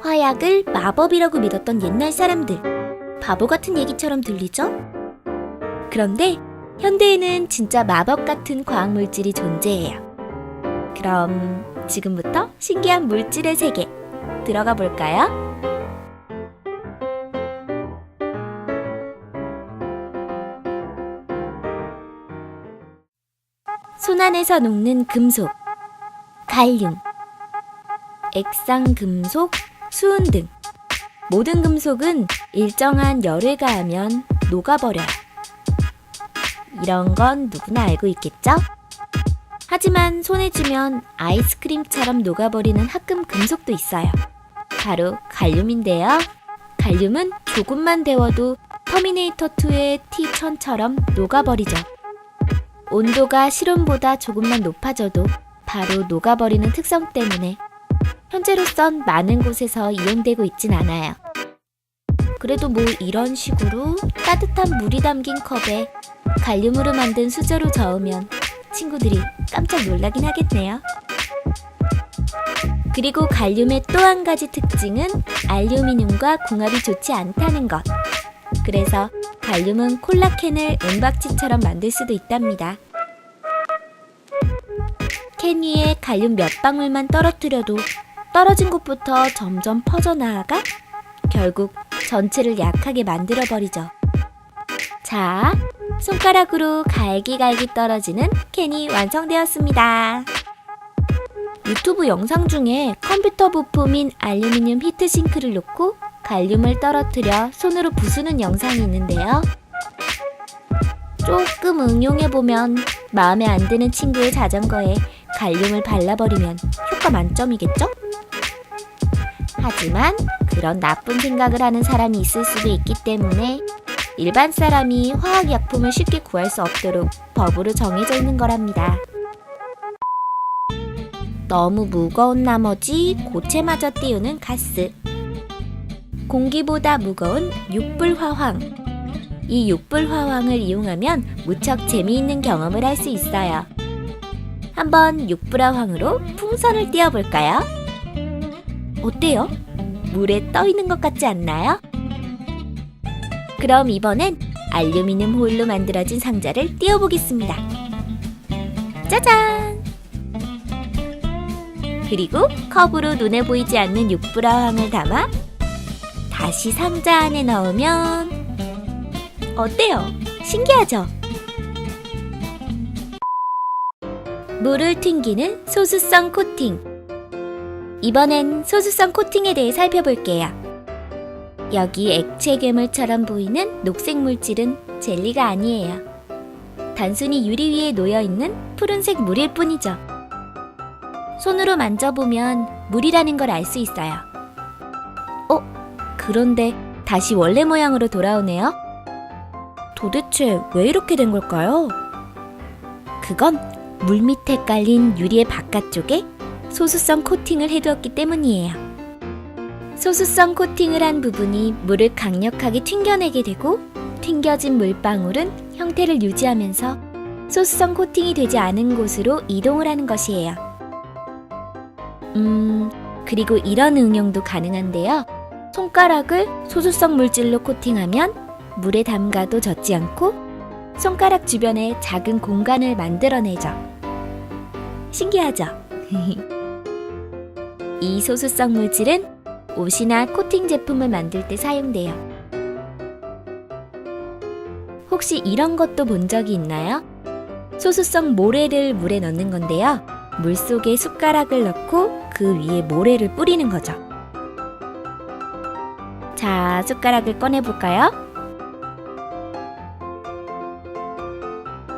화약을 마법이라고 믿었던 옛날 사람들. 바보 같은 얘기처럼 들리죠? 그런데 현대에는 진짜 마법 같은 과학 물질이 존재해요. 그럼 지금부터 신기한 물질의 세계 들어가 볼까요? 손 안에서 녹는 금속, 갈륨, 액상금속, 수은 등 모든 금속은 일정한 열을 가하면 녹아버려요. 이런 건 누구나 알고 있겠죠? 하지만 손에 쥐면 아이스크림처럼 녹아버리는 합금 금속도 있어요. 바로 갈륨인데요. 갈륨은 조금만 데워도 터미네이터2의 T-1000처럼 녹아버리죠. 온도가 실온보다 조금만 높아져도 바로 녹아버리는 특성 때문에 현재로선 많은 곳에서 이용되고 있진 않아요. 그래도 뭐 이런 식으로 따뜻한 물이 담긴 컵에 갈륨으로 만든 수저로 저으면 친구들이 깜짝 놀라긴 하겠네요. 그리고 갈륨의 또 한 가지 특징은 알루미늄과 궁합이 좋지 않다는 것. 그래서 갈륨은 콜라캔을 은박지처럼 만들 수도 있답니다. 캔 위에 갈륨 몇 방울만 떨어뜨려도 떨어진 곳부터 점점 퍼져나아가 결국 전체를 약하게 만들어버리죠. 자, 손가락으로 갈기갈기 떨어지는 캔이 완성되었습니다. 유튜브 영상 중에 컴퓨터 부품인 알루미늄 히트싱크를 놓고 갈륨을 떨어뜨려 손으로 부수는 영상이 있는데요. 조금 응용해보면 마음에 안 드는 친구의 자전거에 갈륨을 발라버리면 효과 만점이겠죠? 하지만 그런 나쁜 생각을 하는 사람이 있을 수도 있기 때문에 일반 사람이 화학약품을 쉽게 구할 수 없도록 법으로 정해져 있는 거랍니다. 너무 무거운 나머지 고체마저 띄우는 가스. 공기보다 무거운 육불화황. 이 육불화황을 이용하면 무척 재미있는 경험을 할 수 있어요. 한번 육불화황으로 풍선을 띄워볼까요? 어때요? 물에 떠 있는 것 같지 않나요? 그럼 이번엔 알루미늄 호일로 만들어진 상자를 띄워보겠습니다. 짜잔! 그리고 컵으로 눈에 보이지 않는 육불화황을 담아 다시 상자 안에 넣으면 어때요? 신기하죠? 물을 튕기는 소수성 코팅. 이번엔 소수성 코팅에 대해 살펴볼게요. 여기 액체 괴물처럼 보이는 녹색 물질은 젤리가 아니에요. 단순히 유리 위에 놓여있는 푸른색 물일 뿐이죠. 손으로 만져보면 물이라는 걸 알 수 있어요. 그런데 다시 원래 모양으로 돌아오네요. 도대체 왜 이렇게 된 걸까요? 그건 물 밑에 깔린 유리의 바깥쪽에 소수성 코팅을 해두었기 때문이에요. 소수성 코팅을 한 부분이 물을 강력하게 튕겨내게 되고 튕겨진 물방울은 형태를 유지하면서 소수성 코팅이 되지 않은 곳으로 이동을 하는 것이에요. 그리고 이런 응용도 가능한데요. 손가락을 소수성 물질로 코팅하면 물에 담가도 젖지 않고 손가락 주변에 작은 공간을 만들어내죠. 신기하죠? 이 소수성 물질은 옷이나 코팅 제품을 만들 때 사용돼요. 혹시 이런 것도 본 적이 있나요? 소수성 모래를 물에 넣는 건데요. 물 속에 숟가락을 넣고 그 위에 모래를 뿌리는 거죠. 자, 숟가락을 꺼내볼까요?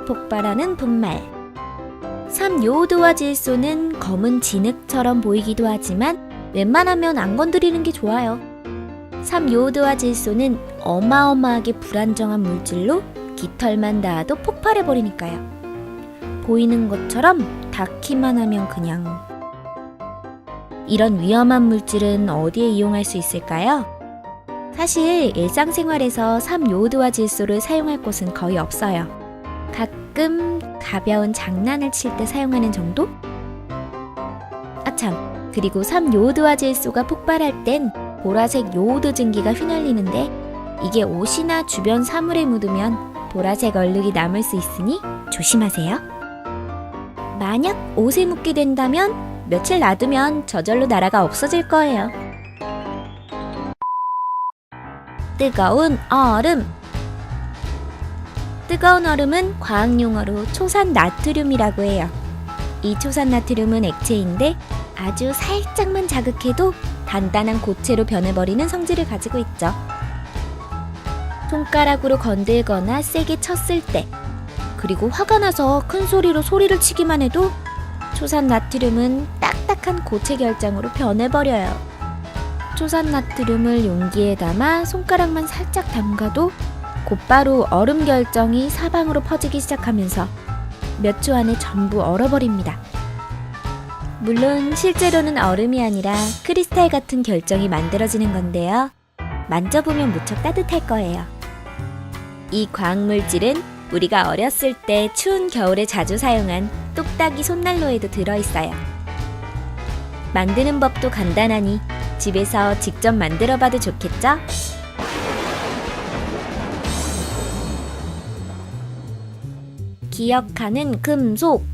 폭발하는 분말. 3요오드화 질소는 검은 진흙처럼 보이기도 하지만 웬만하면 안 건드리는 게 좋아요. 3요오드화 질소는 어마어마하게 불안정한 물질로 깃털만 닿아도 폭발해버리니까요. 보이는 것처럼 닿기만 하면 그냥. 이런 위험한 물질은 어디에 이용할 수 있을까요? 사실 일상생활에서 3요오드화 질소를 사용할 곳은 거의 없어요. 가끔 가벼운 장난을 칠 때 사용하는 정도? 아참, 그리고 3요오드화질소가 폭발할 땐 보라색 요오드 증기가 휘날리는데 이게 옷이나 주변 사물에 묻으면 보라색 얼룩이 남을 수 있으니 조심하세요. 만약 옷에 묻게 된다면 며칠 놔두면 저절로 나라가 없어질 거예요. 뜨거운 얼음. 뜨거운 얼음은 과학용어로 초산나트륨이라고 해요. 이 초산나트륨은 액체인데 아주 살짝만 자극해도 단단한 고체로 변해버리는 성질을 가지고 있죠. 손가락으로 건들거나 세게 쳤을 때, 그리고 화가 나서 큰 소리로 소리를 치기만 해도 초산나트륨은 딱딱한 고체 결정으로 변해버려요. 초산나트륨을 용기에 담아 손가락만 살짝 담가도 곧바로 얼음 결정이 사방으로 퍼지기 시작하면서 몇 초 안에 전부 얼어버립니다. 물론 실제로는 얼음이 아니라 크리스탈 같은 결정이 만들어지는 건데요. 만져보면 무척 따뜻할 거예요. 이 과학물질은 우리가 어렸을 때 추운 겨울에 자주 사용한 똑딱이 손난로에도 들어있어요. 만드는 법도 간단하니 집에서 직접 만들어봐도 좋겠죠? 기억하는 금속.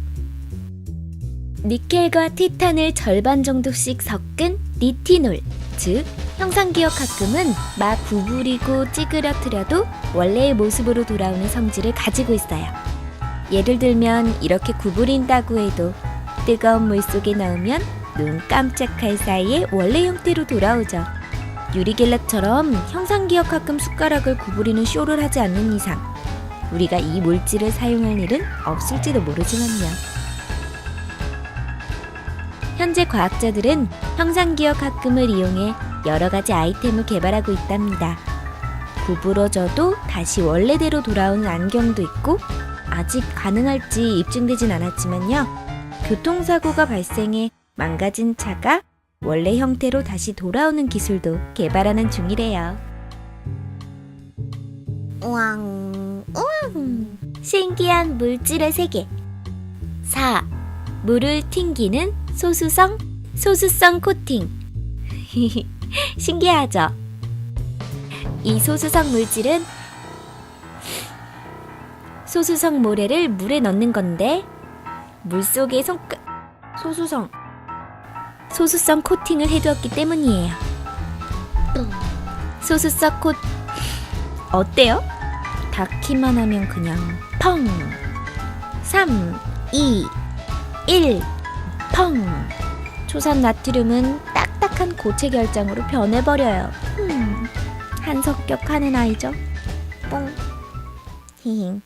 니켈과 티탄을 절반 정도씩 섞은 니티놀, 즉 형상기억합금은 막 구부리고 찌그러뜨려도 원래의 모습으로 돌아오는 성질을 가지고 있어요. 예를 들면 이렇게 구부린다고 해도 뜨거운 물 속에 넣으면 눈 깜짝할 사이에 원래 형태로 돌아오죠. 유리겔라처럼 형상기억합금 숟가락을 구부리는 쇼를 하지 않는 이상 우리가 이 물질을 사용할 일은 없을지도 모르지만요. 현재 과학자들은 형상기억합금을 이용해 여러 가지 아이템을 개발하고 있답니다. 구부러져도 다시 원래대로 돌아오는 안경도 있고 아직 가능할지 입증되진 않았지만요. 교통사고가 발생해 망가진 차가 원래 형태로 다시 돌아오는 기술도 개발하는 중이래요. 우왕 우왕. 신기한 물질의 세계. 4. 물을 튕기는 소수성 코팅. 신기하죠? 이 소수성 물질은 소수성 모래를 물에 넣는 건데 물속에 소수성 코팅을 해두었기 때문이에요. 소수성 어때요? 닿기만 하면 그냥 펑. 3, 2, 1 펑. 초산나트륨은 딱딱한 고체 결정으로 변해버려요. 한석격하는 아이죠. 뽕. 히힝.